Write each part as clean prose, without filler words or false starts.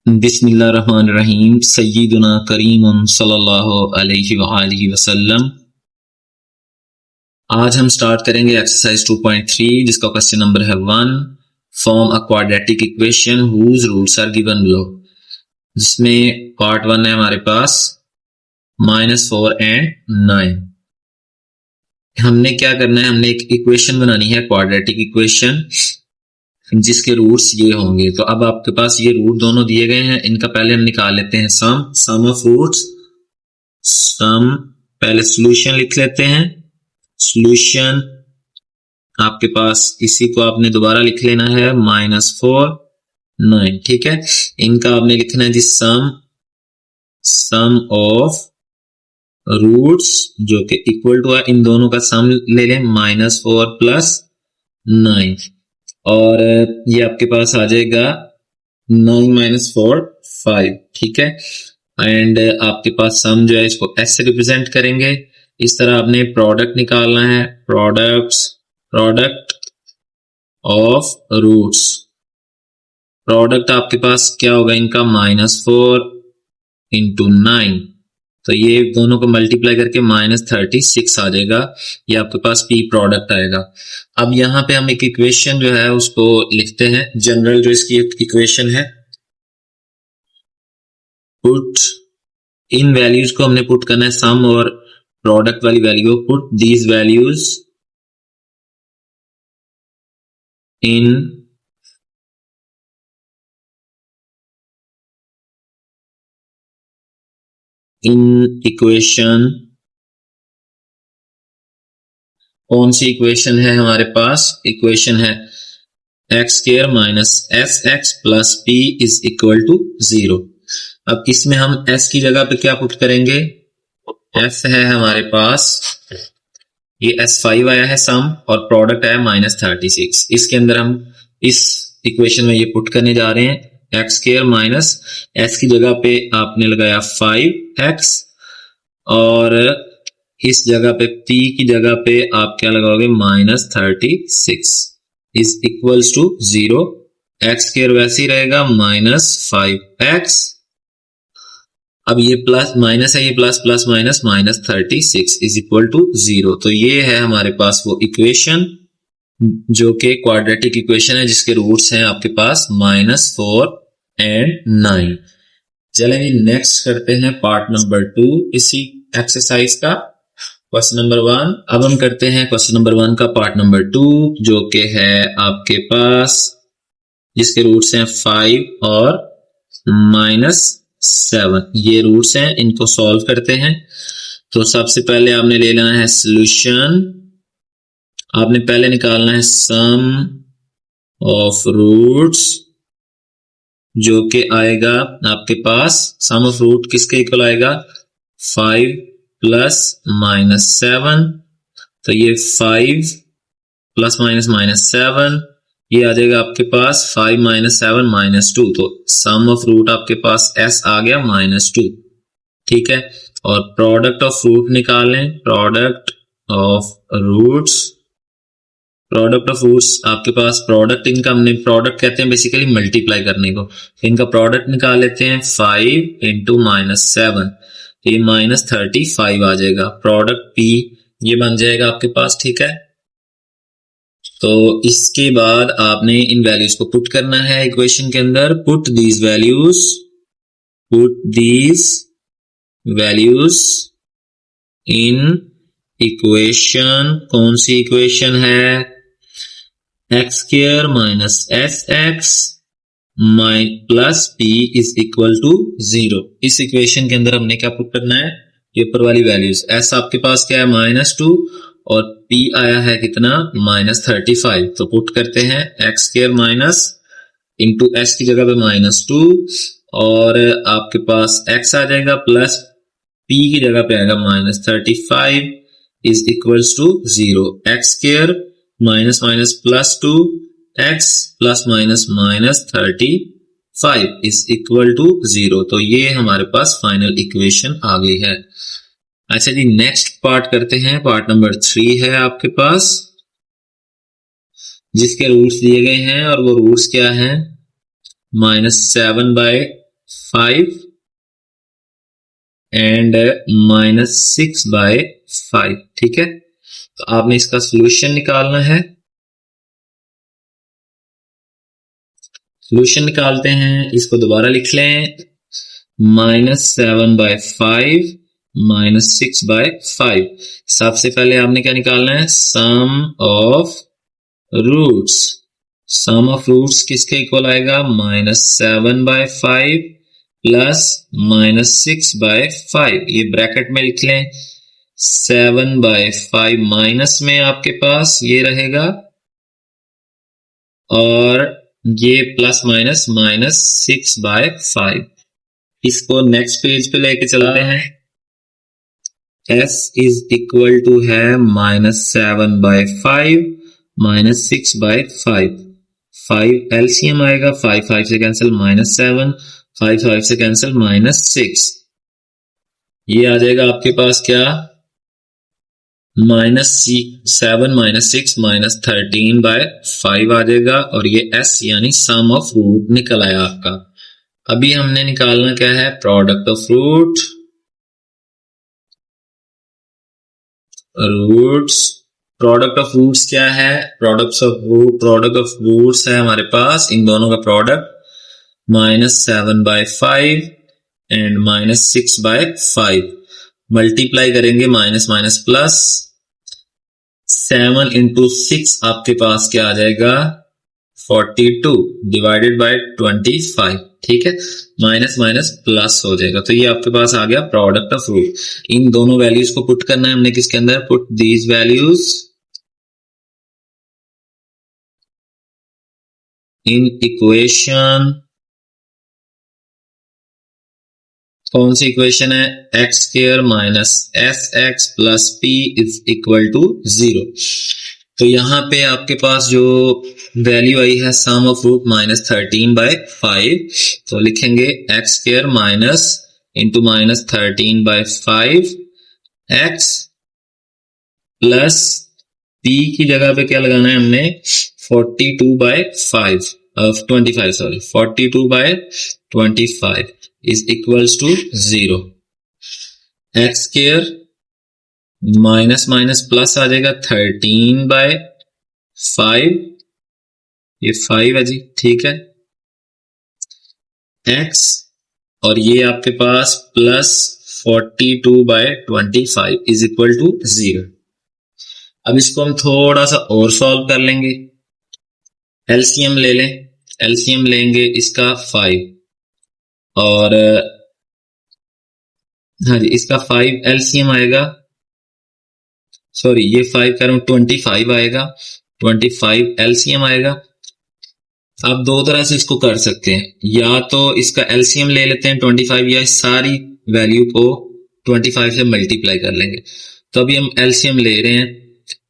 बिस्मिल्लाहिर्रहमानिर्रहीम सय्यिदुना करीमुन सल्लल्लाहु अलैहि वआलिहि वसल्लम। आज हम स्टार्ट करेंगे एक्सरसाइज 2.3 जिसका क्वेश्चन नंबर है 1। Form a quadratic equation whose roots are given below. जिसमें पार्ट 1 है हमारे पास -4 एंड 9। हमने क्या करना है, हमने एक इक्वेशन बनानी है क्वाड्रेटिक इक्वेशन जिसके रूट्स ये होंगे। तो अब आपके पास ये रूट दोनों दिए गए हैं, इनका पहले हम निकाल लेते हैं सम ऑफ रूट्स। सम पहले सॉल्यूशन लिख लेते हैं। सॉल्यूशन आपके पास इसी को आपने दोबारा लिख लेना है -4 9। ठीक है, इनका आपने लिखना है जी सम ऑफ रूट्स जो कि इक्वल टू है, इन दोनों का सम ले लें -4 + 9 और ये आपके पास आ जाएगा 9 - 4 5। ठीक है, एंड आपके पास सम जो है इसको S से रिप्रेजेंट करेंगे। इस तरह आपने प्रोडक्ट निकालना है, प्रोडक्ट ऑफ रूट्स। प्रोडक्ट आपके पास क्या होगा इनका -4 × 9, तो ये दोनों को मल्टीप्लाई करके -36 आ जाएगा। ये आपके पास P प्रोडक्ट आएगा। अब यहाँ पे हम एक इक्वेशन जो है उसको लिखते हैं, जनरल जो इसकी इक्वेशन है। पुट इन वैल्यूज को हमने पुट करना है, सम और प्रोडक्ट वाली value. Put these values in equation. कौन सी इक्वेशन है हमारे पास? इक्वेशन है x² - sx + p = 0। अब इसमें हम s की जगह पे क्या पुट करेंगे? f है हमारे पास, ये s5 आया है सम और प्रोडक्ट आया -36। इसके अंदर हम इस इक्वेशन में ये पुट करने जा रहे हैं। x² - s की जगह पे आपने लगाया 5x और इस जगह पे p की जगह पे आप क्या लगाओगे -36 = 0। x² वैसे ही रहेगा -5x। अब ये प्लस माइनस है, ये प्लस प्लस माइनस -36 = 0। तो ये है हमारे पास वो इक्वेशन जो कि क्वाड्रेटिक इक्वेशन है जिसके रूट्स हैं आपके पास -4 एंड 9। चलेंगे नेक्स्ट करते हैं पार्ट नंबर 2 इसी एक्सरसाइज का, क्वेश्चन नंबर 1। अब हम करते हैं क्वेश्चन नंबर 1 का पार्ट नंबर 2 जो कि है आपके पास, जिसके रूट्स हैं 5 और -7। ये रूट्स हैं, इनको सॉल्व करते हैं। तो सबसे पहले आपने ले लेना है सॉल्यूशन। आपने पहले निकालना है सम ऑफ रूट्स जो कि आएगा आपके पास, सम ऑफ रूट किसके इक्वल आएगा? 5 + -7। तो ये 5 ± -7 ये आ जाएगा आपके पास 5 - 7 -2। तो सम ऑफ रूट आपके पास s आ गया -2। ठीक है, और प्रोडक्ट ऑफ रूट निकालें। प्रोडक्ट ऑफ रूट्स आपके पास प्रोडक्ट, इनका हमने प्रोडक्ट कहते हैं बेसिकली मल्टीप्लाई करने को। इनका प्रोडक्ट निकाल लेते हैं 5 × -7, ये -35 आ जाएगा। प्रोडक्ट P ये बन जाएगा आपके पास। ठीक है, तो इसके बाद आपने इन वैल्यूज को पुट करना है इक्वेशन के अंदर। Put these values in equation. कौन सी इक्वेशन है? x² - sx + p = 0। इस इक्वेशन के अंदर हमने क्या पुट करना है? ये ऊपर वाली वैल्यूज। s आपके पास क्या है -2 और p आया है कितना -35। तो पुट करते हैं x² - s की जगह पे -2 और आपके पास x आ जाएगा प्लस p की जगह पे आएगा -35 = 0। x² -2 x ± -35 = 0। तो ये हमारे पास फाइनल इक्वेशन आ गई है। अच्छा जी, नेक्स्ट पार्ट करते हैं। पार्ट नंबर 3 है आपके पास, जिसके रूट्स दिए गए हैं और वो रूट्स क्या हैं? -7/2 5 एंड -6/5। ठीक है, तो आपने इसका सॉल्यूशन निकालना है। सॉल्यूशन निकालते हैं, इसको दोबारा लिख लें, -7/5 -6/5। सबसे पहले आपने क्या निकालना है, sum of roots. Sum of roots किसके इक्वल आएगा, -7/5 प्लस -6/5। ये ब्रैकेट में लिख लें, 7/5 माइनस में आपके पास ये रहेगा और ये प्लस माइनस -6/5। इसको नेक्स्ट पेज पे लेके चलते हैं। s इज इक्वल टू है -7/5 -6/5। 5 एलसीएम आएगा, 5 से कैंसिल, -7, 5 से कैंसिल, -6। ये आ जाएगा आपके पास क्या, -7 -6 -13/5 आ जाएगा और ये s यानी सम ऑफ रूट निकल आया आपका। अभी हमने निकालना क्या है, product of roots. Product of roots क्या है, प्रोडक्ट ऑफ रूट्स है हमारे पास इन दोनों का प्रोडक्ट, -7/5 एंड -6/5। मल्टीप्लाई करेंगे माइनस माइनस प्लस, 7 इंटू 6 आपके पास क्या आ जाएगा, 42 डिवाइडेड बाय 25। ठीक है, माइनस माइनस प्लस हो जाएगा, तो ये आपके पास आ गया प्रोडक्ट ऑफ रूट। इन दोनों वैल्यूज को पुट करना है हमने किसके अंदर, put these values in equation. कौन सी इक्वेशन है, x square minus S x plus P is equal to 0। तो यहां पे आपके पास जो वैल्यू आई है सम ऑफ रूट -13/5, तो लिखेंगे x square minus into -13/5 x plus P की जगह पे क्या लगाना है हमने, 42/25 is equals to 0। X square minus minus plus आ जाएगा 13/5, ये 5 है जी, ठीक है, x और ये आपके पास प्लस 42/25 इज इक्वल टू 0। अब इसको हम थोड़ा सा और सॉल्व कर लेंगे, एलसीएम ले लें, एलसीएम लेंगे इसका 5 और हाँ जी इसका 5 एलसीएम आएगा, सॉरी ये 5 कर रहा हूं, 25 आएगा, 25 एलसीएम आएगा। आप दो तरह से इसको कर सकते हैं, या तो इसका एलसीएम ले लेते हैं 25 या इस सारी वैल्यू को 25 से मल्टीप्लाई कर लेंगे। तो अभी हम एलसीएम ले रहे हैं,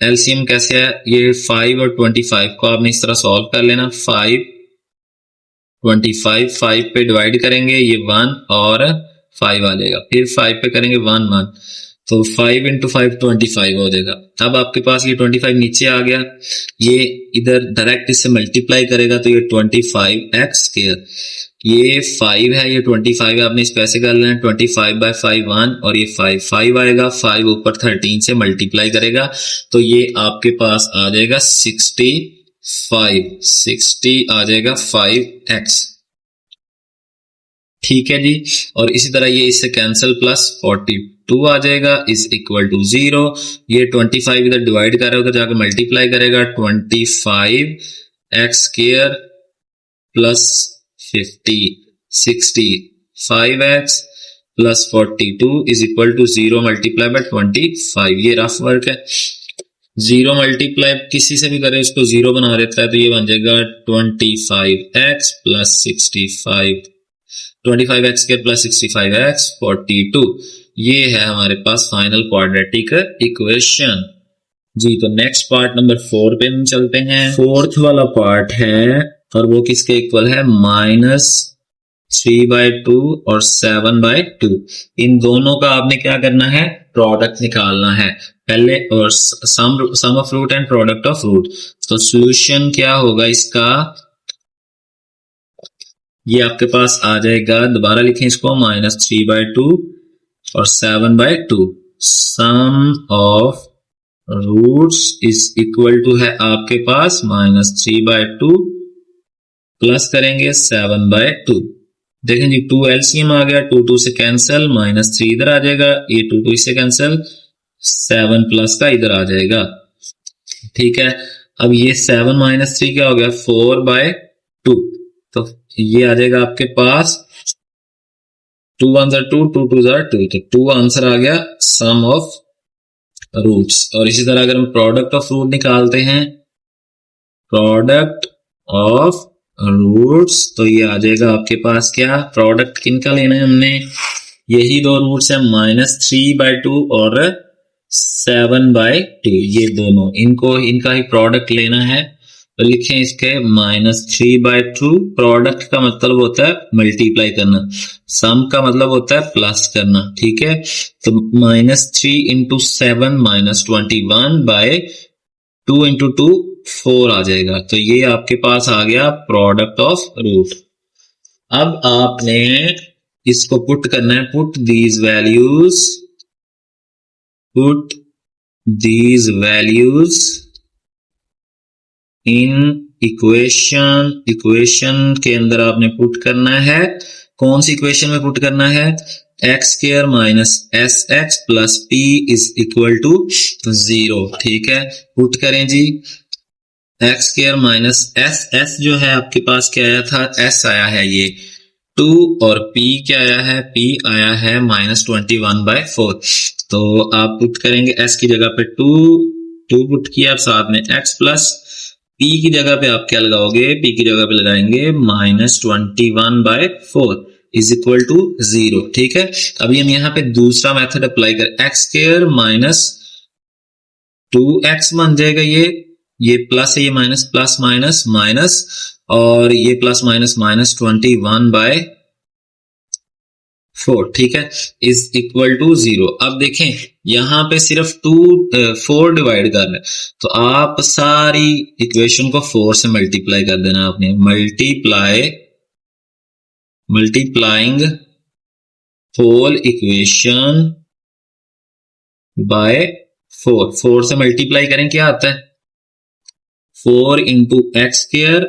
एलसीएम कैसे है, ये 5 और 25 को आपने इस तरह सॉल्व कर लेना, 5 25 5 पे डिवाइड करेंगे ये 1 और 5 आ जाएगा, फिर 5 पे करेंगे 1 1, तो 5 इंटू 5 25 हो जाएगा। अब आपके पास ये 25 नीचे आ गया, ये इधर डायरेक्ट इससे मल्टीप्लाई करेगा तो ये 25x स्क्वायर, ये 5 है, ये 25 है, आपने इस पैसे कर लेना 25/5 1 और ये 5 आएगा, 5 ऊपर 13 से मल्टीप्लाई करेगा तो ये आपके पास आ जाएगा 60 आ जाएगा 5x। ठीक है जी, और इसी तरह ये इससे कैंसिल, प्लस 42 आ जाएगा इज इक्वल टू 0। ये 25 इधर डिवाइड कर रहा है, उधर जाकर मल्टीप्लाई करेगा, 25x square plus 65x plus 42 is equal to 0 multiply by 25। ये रफ वर्क है, 0 मल्टीप्लाई किसी से भी करे उसको 0 बना देता है, तो ये बन जाएगा 25x प्लस 25x के प्लस 65x 42। ये है हमारे पास फाइनल क्वाड्रेटिक इक्वेशन जी। तो नेक्स्ट पार्ट नंबर 4 पे हम चलते हैं। फोर्थ वाला पार्ट है और वो किसके इक्वल है, -3/2 और 7/2। इन दोनों का आपने क्या करना है, प्रोडक्ट निकालना है पहले, और sum of root and product of root. तो सॉल्यूशन क्या होगा इसका, ये आपके पास आ जाएगा, दोबारा लिखें इसको, -3/2 और 7/2। Sum of roots is equal to है आपके पास -3/2 प्लस करेंगे 7/2। देखें जी 2 एलसीएम आ गया, 2 से कैंसिल, -3 इधर आ जाएगा, ये 2 इससे कैंसिल, 7 प्लस का इधर आ जाएगा। ठीक है, अब ये 7 - 3 क्या हो गया, 4/2। तो ये आ जाएगा आपके पास 2 1 2, 2 2 2, तो 2 आंसर आ गया सम ऑफ रूट्स। और इसी तरह अगर हम प्रोडक्ट ऑफ रूट निकालते हैं, प्रोडक्ट ऑफ रूट्स, तो ये आ जाएगा आपके पास क्या, प्रोडक्ट किनका लेना है हमने, यही दो रूट्स है, -3/2 और 7/2, ये दोनों, इनका ही प्रोडक्ट लेना है। तो लिखें इसके -3/2, प्रोडक्ट का मतलब होता है मल्टीप्लाई करना, सम का मतलब होता है प्लस करना। ठीक है, तो -3 × 7 -21/2 × 2 4 आ जाएगा। तो ये आपके पास आ गया प्रोडक्ट ऑफ रूट। अब आपने इसको पुट करना है, put these values in equation के अंदर आपने पुट करना है। कौन सी इक्वेशन में पुट करना है, x² - sx + p = 0। ठीक है, पुट करें जी, x² - s जो है आपके पास क्या आया था, s आया है ये 2, और p क्या आया है, p आया है -21/4। तो आप पुट करेंगे, s की जगह पे 2 पुट किया, साथ में x प्लस p की जगह पे आप क्या लगाओगे, p की जगह पे लगाएंगे -21/4 = 0। ठीक है, अभी हम यहाँ पे दूसरा मेथड अप्लाई करें, x² - 2x बन जाएगा, ये प्लस है, ये माइनस, प्लस माइनस माइनस, और ये प्लस माइनस -21/4। ठीक है, = 0। अब देखें यहां पे सिर्फ 4 डिवाइड कर रहे हैं, तो आप सारी इक्वेशन को 4 से मल्टीप्लाई कर देना। आपने मल्टीप्लाइंग होल इक्वेशन बाय 4 से मल्टीप्लाई करें, क्या आता है, 4 × x²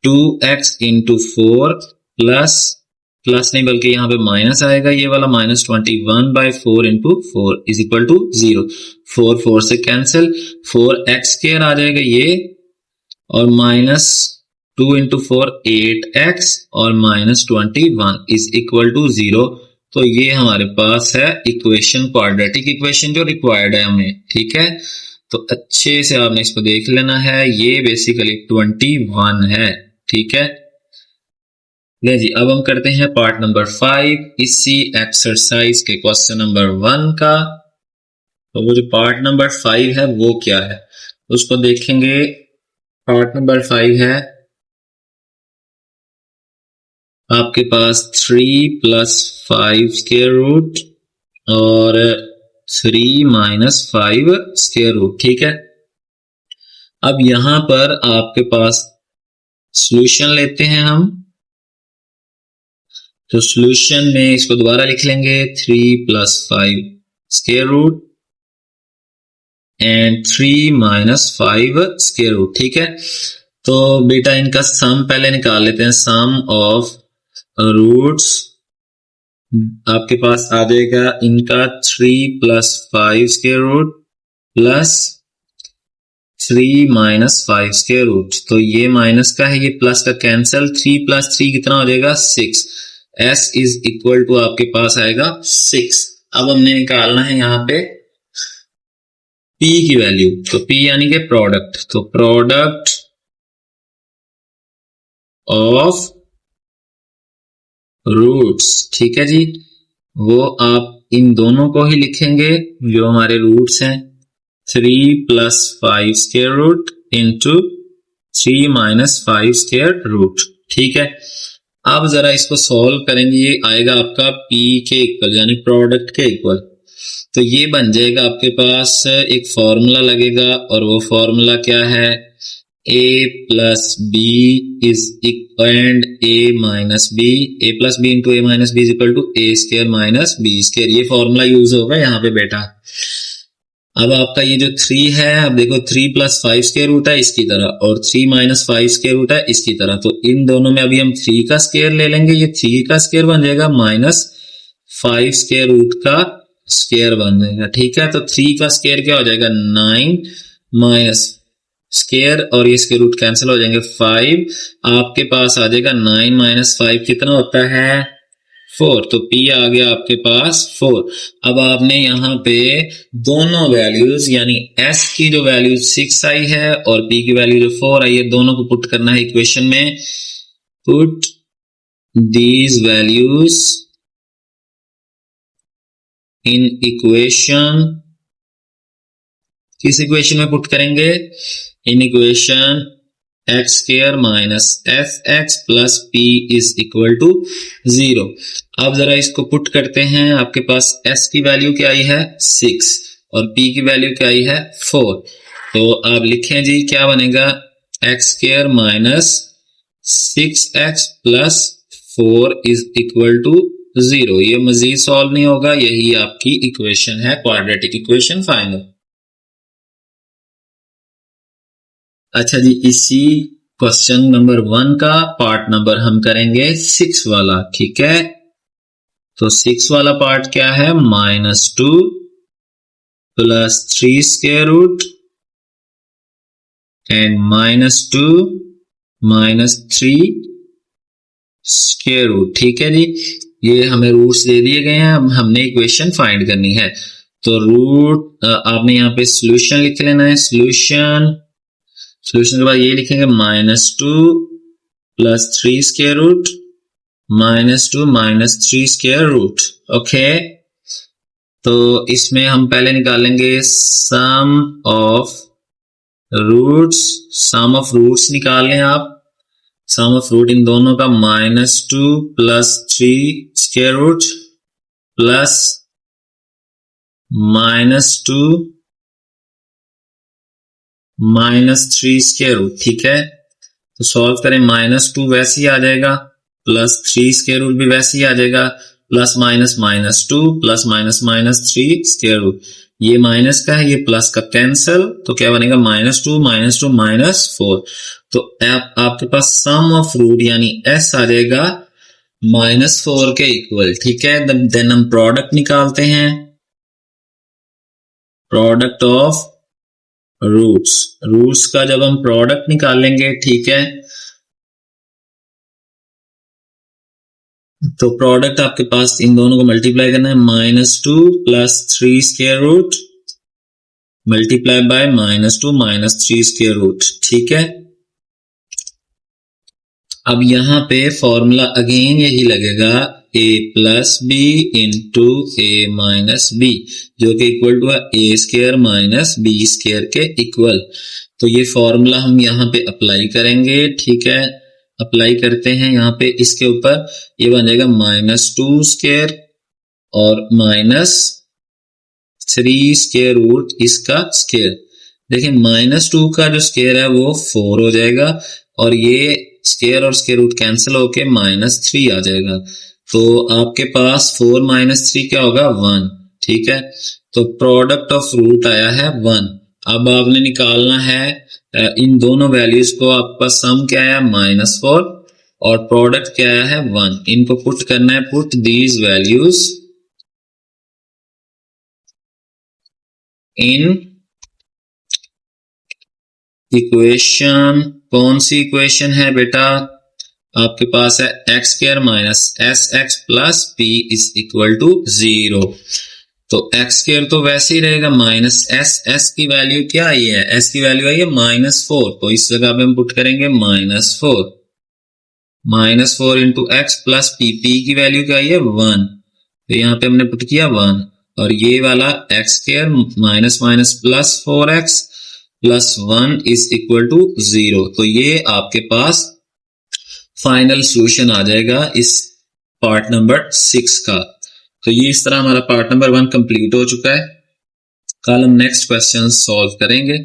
-2x × 4 प्लस नहीं बल्कि यहाँ पे माइनस आएगा, ये वाला -21/4 × 4 = 0। 4 से कैंसिल, 4x² आ जाएगा ये, और -2 × 4 8x, और -21 = 0। तो ये हमारे पास है इक्वेशन, क्वाड्रेटिक इक्वेशन जो रिक्वायर्ड है हमें। ठीक है, तो अच्छे से आपने इसको देख लेना है, ये बेसिकली 21 है। ठीक है, ले जी, अब हम करते हैं पार्ट नंबर 5 इसी एक्सरसाइज के क्वेश्चन नंबर 1 का। तो वो जो पार्ट नंबर 5 है वो क्या है उसको देखेंगे। पार्ट नंबर 5 है आपके पास 3 + 5 स्क्वायर रूट और 3 - 5 स्क्वायर रूट। ठीक है, अब यहां पर आपके पास सॉल्यूशन लेते हैं हम, तो सॉल्यूशन में इसको दोबारा लिख लेंगे, 3 + 5 square root and 3 - 5 square root. ठीक है, तो बेटा इनका सम पहले निकाल लेते हैं, सम ऑफ रूट्स आपके पास आ जाएगा इनका 3 + 5 square root plus 3 - 5 square root. तो ये माइनस का है, ये प्लस का कैंसिल, 3 + 3 कितना हो जाएगा, 6। s = आपके पास आएगा 6। अब हमने निकालना है यहाँ पे p की वैल्यू, तो p यानी कि प्रोडक्ट, तो प्रोडक्ट ऑफ रूट्स। ठीक है जी, वो आप इन दोनों को ही लिखेंगे जो हमारे रूट्स हैं, 3 + 5 square root into 3 - 5 square root. ठीक है, अब जरा इसको सॉल्व करेंगे, ये आएगा आपका p के इक्वल यानी प्रोडक्ट के इक्वल। तो ये बन जाएगा आपके पास, एक फॉर्मूला लगेगा और वो फॉर्मूला क्या है, a plus b is and a minus b, a plus b into a minus b is equal to a square minus b square, ये फॉर्मूला यूज होगा यहाँ पे बेटा। अब आपका ये जो 3 है, अब देखो 3 प्लस 5 स्क्वायर रूट है इसकी तरह, और 3 माइनस 5 स्क्वायर रूट है इसकी तरह, तो इन दोनों में अभी हम 3 का स्क्वायर ले लेंगे, ये 3 का स्क्वायर बन जाएगा माइनस 5 स्क्वायर रूट का स्क्वायर बन जाएगा, ठीक है। तो 3 का स्क्वायर क्या हो जाएगा 9 माइनस स्क्वायर और ये स्क्वायर रूट कैंसिल हो जाएंगे 5, आपके पास आ जाएगा 9 माइनस 5 कितना होता है 4, तो P आ गया आपके पास 4। अब आपने यहाँ पे दोनों वैल्यूज यानी S की जो वैल्यू 6 आई है और P की वैल्यू जो 4 आई है, दोनों को पुट करना है इक्वेशन में। Put these values in equation, किस इक्वेशन में पुट करेंगे, in equation x square minus F x plus P is equal to 0। अब जरा इसको पुट करते हैं, आपके पास s की वैल्यू क्या आई है 6 और p की वैल्यू क्या आई है 4, तो आप लिखें जी क्या बनेगा x square minus 6x plus 4 is equal to 0। ये मजीद सॉल्व नहीं होगा, यही आपकी इक्वेशन है, क्वाड्रेटिक इक्वेशन फाइनल। अच्छा जी, इसी क्वेश्चन नंबर 1 का पार्ट नंबर हम करेंगे 6 वाला, ठीक है। तो 6 वाला पार्ट क्या है, -2 plus 3 square root and -2 minus 3 square root, ठीक है जी। ये हमें रूट्स दे दिए गए हैं, अब हमने इक्वेशन फाइंड करनी है। तो रूट आपने यहाँ पे सॉल्यूशन लिख लेना है, सॉल्यूशन के बाद ये लिखेंगे -2 plus 3 square root -2 minus 3 square root, okay. तो इसमें हम पहले निकालेंगे सम ऑफ रूट्स निकाल लें आप, सम ऑफ रूट इन दोनों का -2 plus 3 square root plus -2 minus 3 square root, ठीक है। तो सॉल्व करें, -2 वैसे ही आ जाएगा प्लस 3 स्क्वायर रूट भी वैसे ही आ जाएगा, plus minus -2 plus minus -3 square root, ये माइनस का है ये प्लस का कैंसल, तो क्या बनेगा -2 -4। तो आपके पास सम ऑफ रूट यानी s आ जाएगा -4 के इक्वल, ठीक है। देन हम प्रोडक्ट निकालते हैं, प्रोडक्ट ऑफ रूट्स का जब हम प्रोडक्ट निकालेंगे, ठीक है, तो प्रोडक्ट आपके पास इन दोनों को मल्टीप्लाई करना है, -2 plus 3 square root multiply by -2 minus 3 square root, ठीक है। अब यहां पे फॉर्मूला अगेन यही लगेगा a plus B into a minus B, जो कि इक्वल टू है a square minus B square के इक्वल। तो ये फॉर्मूला हम यहाँ पे अप्लाई करेंगे, ठीक है। अप्लाई करते हैं यहाँ पे, इसके ऊपर ये बन जाएगा -2 स्क्वायर और -3 स्क्वायर रूट इसका स्क्वायर। देखिए -2 का जो स्क्वायर है वो 4 हो जाएगा और ये स्क्वायर और स्क्वायर रूट कैंसिल होके -3 आ जाएगा। तो आपके पास 4 माइनस 3 क्या होगा 1, ठीक है। तो प्रोडक्ट ऑफ रूट आया है 1। अब आपने निकालना है इन दोनों वैल्यूज को, आपका सम क्या आया -4 और प्रोडक्ट क्या आया है 1, इनको पुट करना है। Put these values in equation, कौन सी इक्वेशन है बेटा, आपके पास है x square minus S x plus P is equal to 0। तो एक्स स्क्वायर तो वैसे ही रहेगा माइनस एस की वैल्यू क्या आई है, एस की वैल्यू आई है -4, तो इस जगह पे हम पुट करेंगे -4 into x plus P, P की वैल्यू क्या आई है 1, तो यहाँ पे हमने पुट किया 1, और ये वाला x square minus minus plus 4x plus 1 is equal to 0। तो ये आपके पास फाइनल सॉल्यूशन आ जाएगा इस पार्ट नंबर 6 का। तो ये इस तरह हमारा पार्ट नंबर 1 कंप्लीट हो चुका है। कल हम नेक्स्ट क्वेश्चन सॉल्व करेंगे।